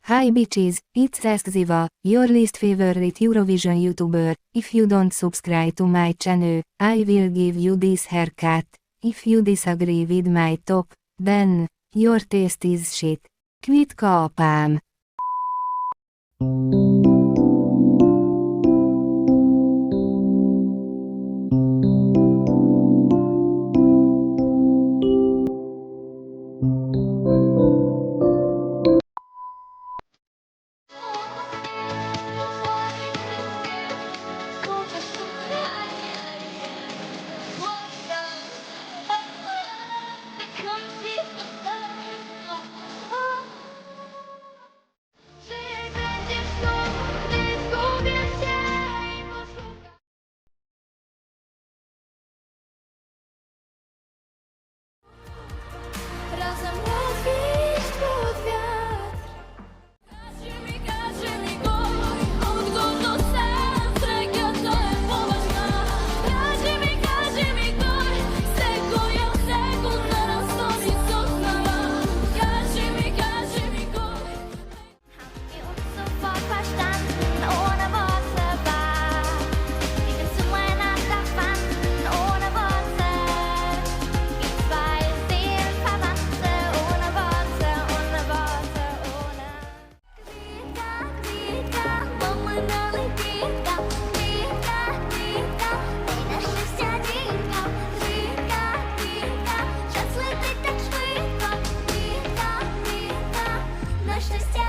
Hi bitches, it's Ask Ziva, your least favorite Eurovision YouTuber. If you don't subscribe to my channel, I will give you this haircut. If you disagree with my top, then your taste is shit. Kvitka apám. Razem rozwieść pod wiatr. Każe mi gór, od gór do serc, ręka to poważna. Każe mi gór, sekują sekund, naraz to mi została. Każe mi gór. Gjort så for förstand ordna vad det var. Vilken så en andra fann ordna vad det. Gud var stil förvante ordna vad det ordna vad det ordna. Kvita, mamma nalej kvita. Kvita, mina szczęścia drinka. Kvita, czas leci tak szybko. Kvita, na szczęście